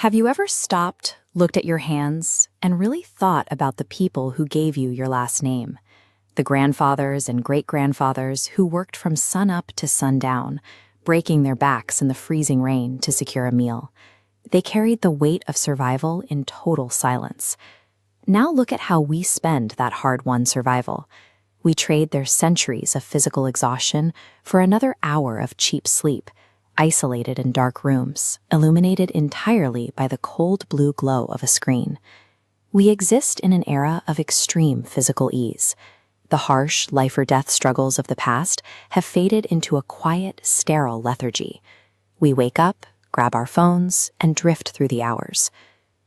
Have you ever stopped, looked at your hands, and really thought about the people who gave you your last name? The grandfathers and great-grandfathers who worked from sunup to sundown, breaking their backs in the freezing rain to secure a meal. They carried the weight of survival in total silence. Now look at how we spend that hard-won survival. We trade their centuries of physical exhaustion for another hour of cheap sleep, isolated in dark rooms, illuminated entirely by the cold blue glow of a screen. We exist in an era of extreme physical ease. The harsh life-or-death struggles of the past have faded into a quiet, sterile lethargy. We wake up, grab our phones, and drift through the hours.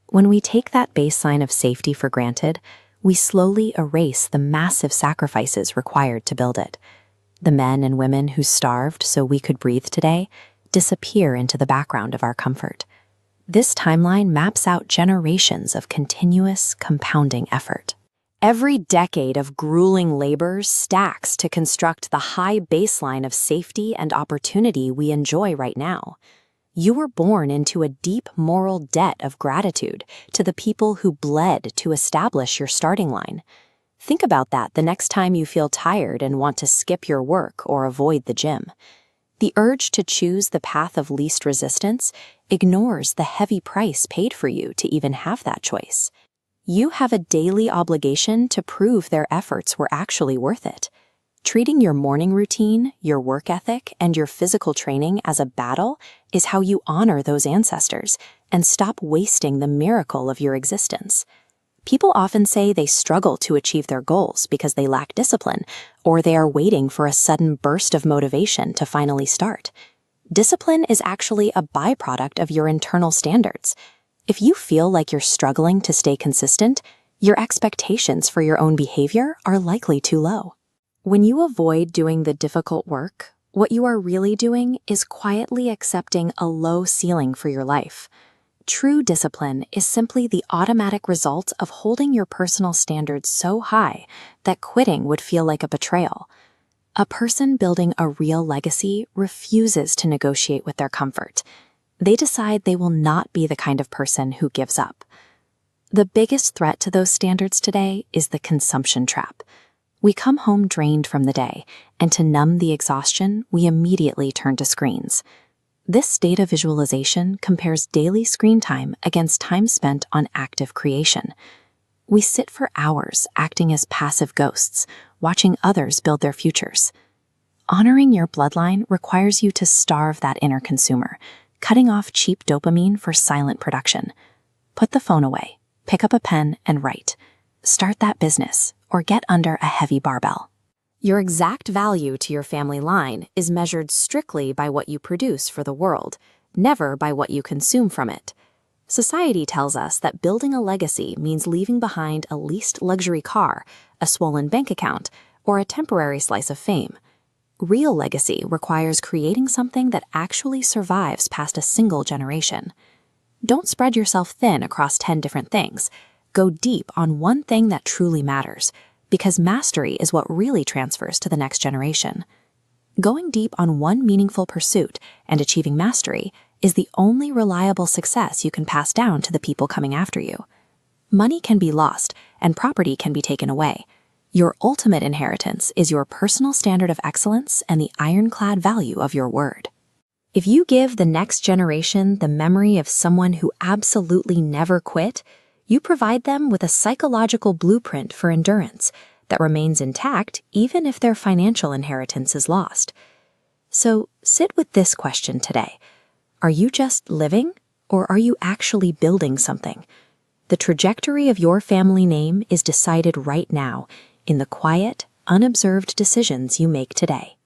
When we take that baseline of safety for granted, we slowly erase the massive sacrifices required to build it. The men and women who starved so we could breathe today disappear into the background of our comfort. This timeline maps out generations of continuous, compounding effort. Every decade of grueling labor stacks to construct the high baseline of safety and opportunity we enjoy right now. You were born into a deep moral debt of gratitude to the people who bled to establish your starting line. Think about that the next time you feel tired and want to skip your work or avoid the gym. The urge to choose the path of least resistance ignores the heavy price paid for you to even have that choice. You have a daily obligation to prove their efforts were actually worth it. Treating your morning routine, your work ethic, and your physical training as a battle is how you honor those ancestors and stop wasting the miracle of your existence. People often say they struggle to achieve their goals because they lack discipline, or they are waiting for a sudden burst of motivation to finally start. Discipline is actually a byproduct of your internal standards. If you feel like you're struggling to stay consistent, your expectations for your own behavior are likely too low. When you avoid doing the difficult work, what you are really doing is quietly accepting a low ceiling for your life. True discipline is simply the automatic result of holding your personal standards so high that quitting would feel like a betrayal. A person building a real legacy refuses to negotiate with their comfort. They decide they will not be the kind of person who gives up. The biggest threat to those standards today is the consumption trap. We come home drained from the day, and to numb the exhaustion, we immediately turn to screens. This data visualization compares daily screen time against time spent on active creation. We sit for hours acting as passive ghosts, watching others build their futures. Honoring your bloodline requires you to starve that inner consumer, cutting off cheap dopamine for silent production. Put the phone away, pick up a pen and write. Start that business, or get under a heavy barbell. Your exact value to your family line is measured strictly by what you produce for the world, never by what you consume from it. Society tells us that building a legacy means leaving behind a leased luxury car, a swollen bank account, or a temporary slice of fame. Real legacy requires creating something that actually survives past a single generation. Don't spread yourself thin across 10 different things. Go deep on one thing that truly matters, because mastery is what really transfers to the next generation. Going deep on one meaningful pursuit and achieving mastery is the only reliable success you can pass down to the people coming after you. Money can be lost, and property can be taken away. Your ultimate inheritance is your personal standard of excellence and the ironclad value of your word. If you give the next generation the memory of someone who absolutely never quit, you provide them with a psychological blueprint for endurance that remains intact even if their financial inheritance is lost. So sit with this question today. Are you just living, or are you actually building something? The trajectory of your family name is decided right now in the quiet, unobserved decisions you make today.